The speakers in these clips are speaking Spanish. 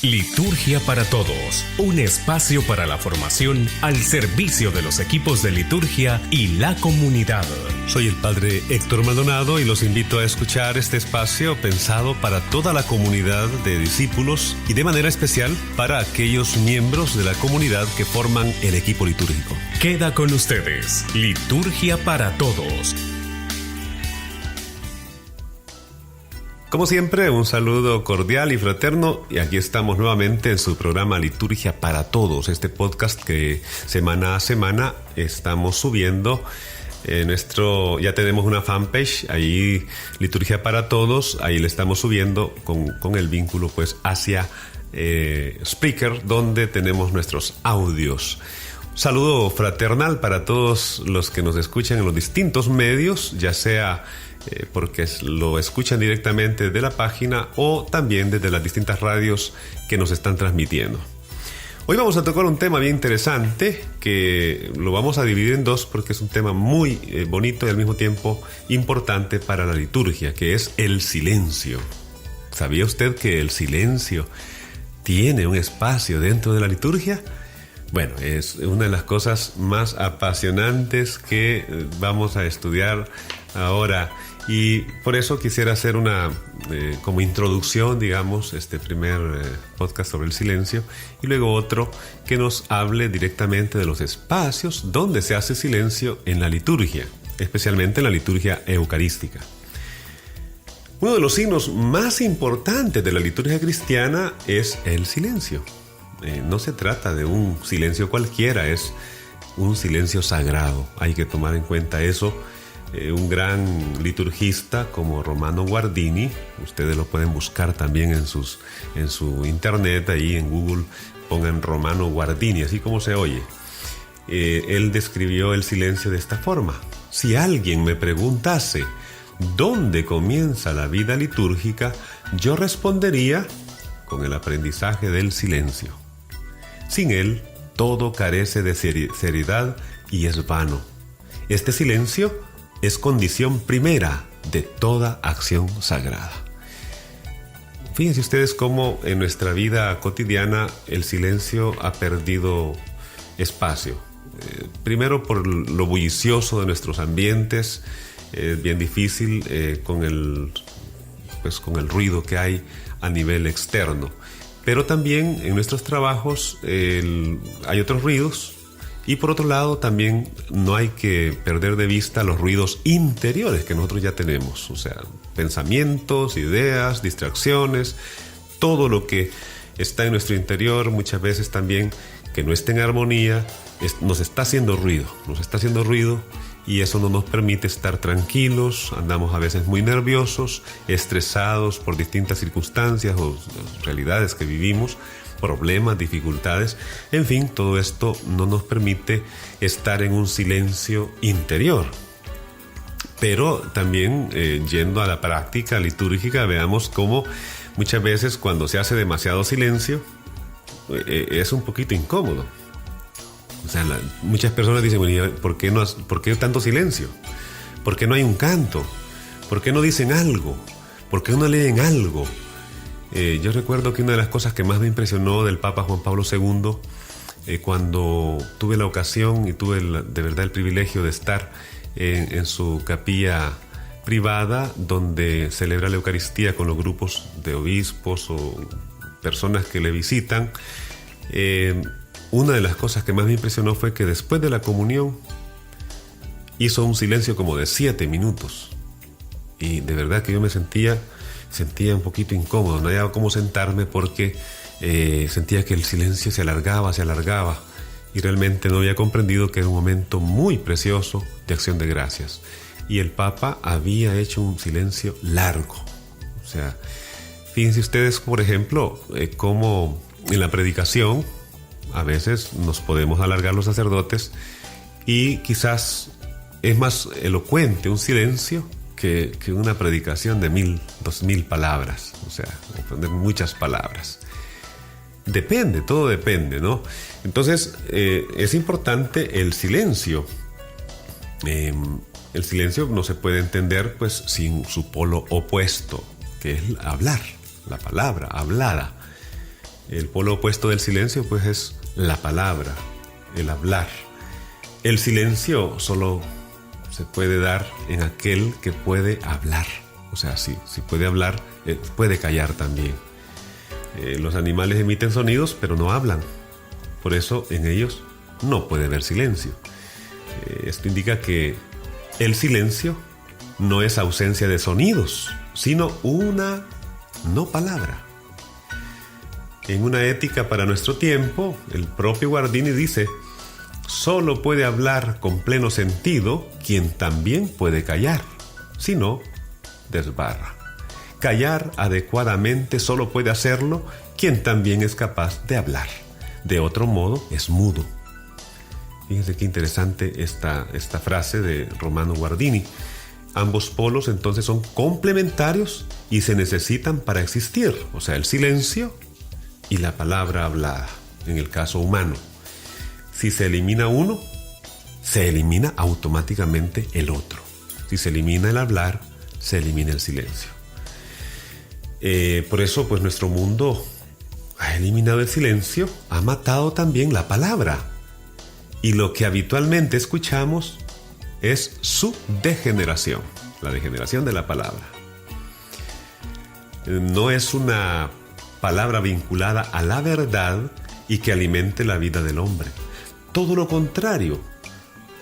Liturgia para Todos, un espacio para la formación al servicio de los equipos de liturgia y la comunidad. Soy el Padre Héctor Maldonado y los invito a escuchar este espacio pensado para toda la comunidad de discípulos y de manera especial para aquellos miembros de la comunidad que forman el equipo litúrgico. Queda con ustedes, Liturgia para Todos. Como siempre, un saludo cordial y fraterno, y aquí estamos nuevamente en su programa Liturgia para Todos, este podcast que semana a semana estamos subiendo. Ya tenemos una fanpage, ahí Liturgia para Todos, ahí le estamos subiendo con el vínculo pues hacia Spreaker, donde tenemos nuestros audios. Saludo fraternal para todos los que nos escuchan en los distintos medios, ya sea porque lo escuchan directamente de la página o también desde las distintas radios que nos están transmitiendo. Hoy vamos a tocar un tema bien interesante que lo vamos a dividir en dos porque es un tema muy bonito y al mismo tiempo importante para la liturgia, que es el silencio. ¿Sabía usted que el silencio tiene un espacio dentro de la liturgia? Bueno, es una de las cosas más apasionantes que vamos a estudiar ahora. Y por eso quisiera hacer una como introducción, digamos, este primer podcast sobre el silencio, y luego otro que nos hable directamente de los espacios donde se hace silencio en la liturgia, especialmente en la liturgia eucarística. Uno de los signos más importantes de la liturgia cristiana es el silencio. No se trata de un silencio cualquiera, es un silencio sagrado. Hay que tomar en cuenta eso. Un gran liturgista como Romano Guardini, ustedes lo pueden buscar también en su internet, ahí en Google pongan Romano Guardini, así como se oye. Él describió el silencio de esta forma: si alguien me preguntase ¿dónde comienza la vida litúrgica?, yo respondería con el aprendizaje del silencio. Sin él, todo carece de seriedad y es vano. Este silencio es condición primera de toda acción sagrada. Fíjense ustedes cómo en nuestra vida cotidiana el silencio ha perdido espacio. Primero por lo bullicioso de nuestros ambientes, bien difícil con el ruido que hay a nivel externo. Pero también en nuestros trabajos hay otros ruidos. Y por otro lado, también no hay que perder de vista los ruidos interiores que nosotros ya tenemos. O sea, pensamientos, ideas, distracciones, todo lo que está en nuestro interior, muchas veces también que no esté en armonía, nos está haciendo ruido. Y eso no nos permite estar tranquilos, andamos a veces muy nerviosos, estresados por distintas circunstancias o realidades que vivimos, problemas, dificultades, en fin, todo esto no nos permite estar en un silencio interior. Pero también yendo a la práctica litúrgica, veamos cómo muchas veces cuando se hace demasiado silencio es un poquito incómodo. O sea, muchas personas dicen, bueno, ¿por qué tanto silencio? ¿Por qué no hay un canto? ¿Por qué no dicen algo? ¿Por qué no leen algo? Yo recuerdo que una de las cosas que más me impresionó del Papa Juan Pablo II, cuando tuve la ocasión y tuve de verdad el privilegio de estar en su capilla privada, donde celebra la Eucaristía con los grupos de obispos o personas que le visitan, una de las cosas que más me impresionó fue que después de la comunión hizo un silencio como de 7 minutos. Y de verdad que yo me sentía un poquito incómodo, no había cómo sentarme porque sentía que el silencio se alargaba y realmente no había comprendido que era un momento muy precioso de acción de gracias. Y el Papa había hecho un silencio largo. O sea, fíjense ustedes, por ejemplo, cómo en la predicación a veces nos podemos alargar los sacerdotes y quizás es más elocuente un silencio que una predicación de 1000, 2000 palabras, o sea, de muchas palabras. Todo depende, ¿no? Entonces, es importante el silencio. El silencio no se puede entender, pues, sin su polo opuesto, que es hablar, la palabra hablada. El polo opuesto del silencio pues es la palabra, el hablar. El silencio solo se puede dar en aquel que puede hablar. O sea, si puede hablar, puede callar también. Los animales emiten sonidos, pero no hablan. Por eso en ellos no puede haber silencio. Esto indica que el silencio no es ausencia de sonidos, sino una no palabra. En una ética para nuestro tiempo, el propio Guardini dice: solo puede hablar con pleno sentido quien también puede callar, si no, desbarra. Callar adecuadamente solo puede hacerlo quien también es capaz de hablar. De otro modo, es mudo. Fíjense qué interesante esta frase de Romano Guardini. Ambos polos entonces son complementarios y se necesitan para existir, o sea, el silencio y la palabra hablada, en el caso humano. Si se elimina uno, se elimina automáticamente el otro. Si se elimina el hablar, se elimina el silencio. Por eso, pues nuestro mundo ha eliminado el silencio, ha matado también la palabra. Y lo que habitualmente escuchamos es su degeneración, la degeneración de la palabra. No es una palabra vinculada a la verdad y que alimente la vida del hombre. Todo lo contrario,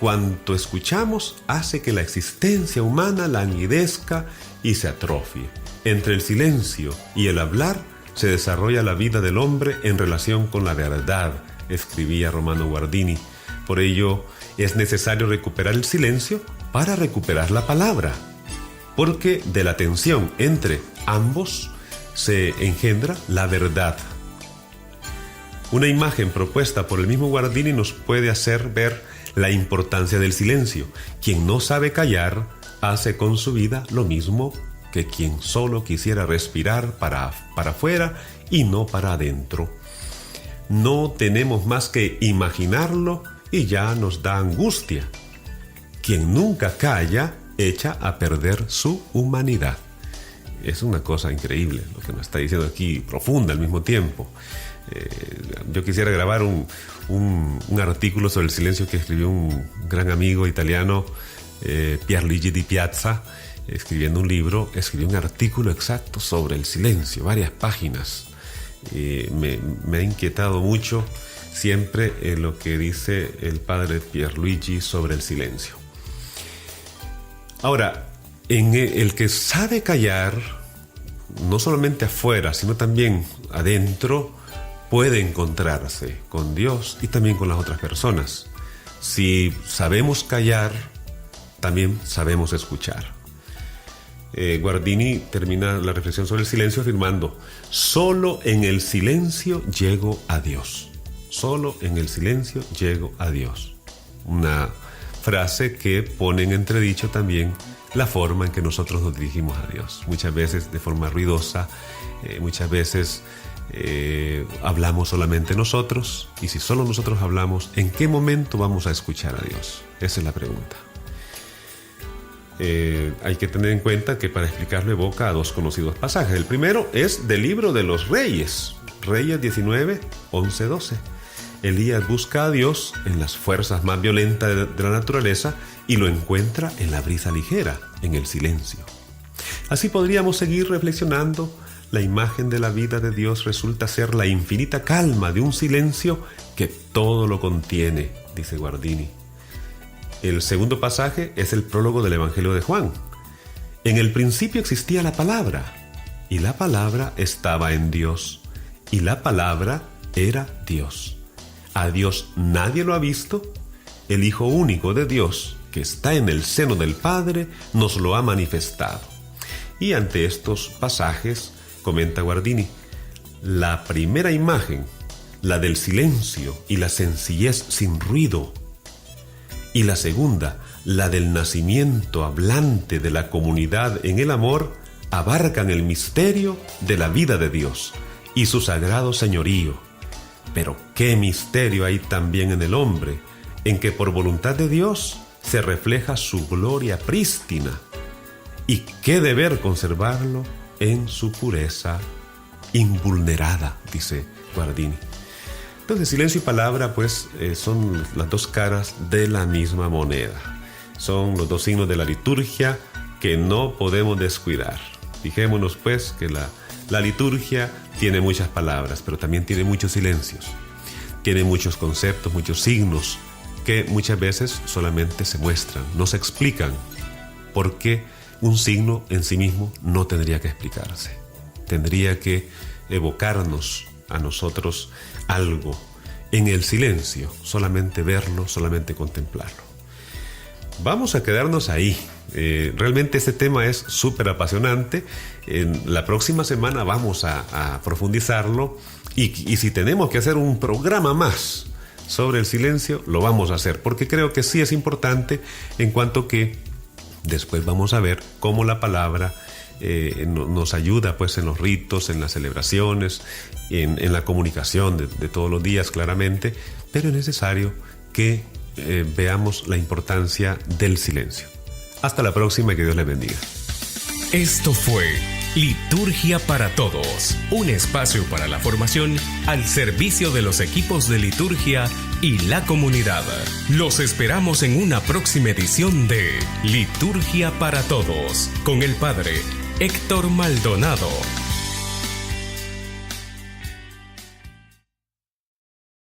cuanto escuchamos hace que la existencia humana languidezca y se atrofie. Entre el silencio y el hablar se desarrolla la vida del hombre en relación con la verdad, escribía Romano Guardini. Por ello, es necesario recuperar el silencio para recuperar la palabra, porque de la tensión entre ambos se engendra la verdad. Una imagen propuesta por el mismo Guardini nos puede hacer ver la importancia del silencio. Quien no sabe callar hace con su vida lo mismo que quien solo quisiera respirar para afuera y no para adentro. No tenemos más que imaginarlo y ya nos da angustia. Quien nunca calla echa a perder su humanidad. Es una cosa increíble lo que nos está diciendo aquí, profunda al mismo tiempo. Yo quisiera grabar un artículo sobre el silencio que escribió un gran amigo italiano, Pierluigi Di Piazza, escribiendo un libro, escribió un artículo exacto sobre el silencio, varias páginas. Me ha inquietado mucho siempre lo que dice el padre Pierluigi sobre el silencio. Ahora, en el que sabe callar, no solamente afuera, sino también adentro, puede encontrarse con Dios y también con las otras personas. Si sabemos callar, también sabemos escuchar. Guardini termina la reflexión sobre el silencio afirmando: solo en el silencio llego a Dios. Solo en el silencio llego a Dios. Una frase que pone en entredicho también la forma en que nosotros nos dirigimos a Dios. Muchas veces de forma ruidosa, muchas veces hablamos solamente nosotros, y si solo nosotros hablamos, ¿en qué momento vamos a escuchar a Dios? Esa es la pregunta. Hay que tener en cuenta que para explicarlo evoca a dos conocidos pasajes. El primero es del libro de los Reyes, Reyes 19, 11, 12. Elías busca a Dios en las fuerzas más violentas de la naturaleza y lo encuentra en la brisa ligera, en el silencio. Así podríamos seguir reflexionando. La imagen de la vida de Dios resulta ser la infinita calma de un silencio que todo lo contiene, dice Guardini. El segundo pasaje es el prólogo del Evangelio de Juan. En el principio existía la palabra, y la palabra estaba en Dios, y la palabra era Dios. A Dios nadie lo ha visto. El Hijo único de Dios, que está en el seno del Padre, nos lo ha manifestado. Y ante estos pasajes, comenta Guardini, la primera imagen, la del silencio y la sencillez sin ruido, y la segunda, la del nacimiento hablante de la comunidad en el amor, abarcan el misterio de la vida de Dios y su sagrado señorío. Pero qué misterio hay también en el hombre, en que por voluntad de Dios se refleja su gloria prístina, y qué deber conservarlo en su pureza invulnerada, dice Guardini. Entonces, silencio y palabra, pues, son las dos caras de la misma moneda. Son los dos signos de la liturgia que no podemos descuidar. Fijémonos, pues, que la liturgia tiene muchas palabras, pero también tiene muchos silencios. Tiene muchos conceptos, muchos signos que muchas veces solamente se muestran, no se explican, porque un signo en sí mismo no tendría que explicarse. Tendría que evocarnos a nosotros algo en el silencio, solamente verlo, solamente contemplarlo. Vamos a quedarnos ahí. Realmente este tema es súper apasionante. En la próxima semana vamos a profundizarlo y si tenemos que hacer un programa más sobre el silencio, lo vamos a hacer, porque creo que sí es importante, en cuanto que después vamos a ver cómo la palabra nos ayuda, pues, en los ritos, en las celebraciones, en la comunicación de todos los días, claramente, pero es necesario que veamos la importancia del silencio. Hasta la próxima y que Dios les bendiga. Esto fue Liturgia para Todos, un espacio para la formación al servicio de los equipos de liturgia y la comunidad. Los esperamos en una próxima edición de Liturgia para Todos con el Padre Héctor Maldonado.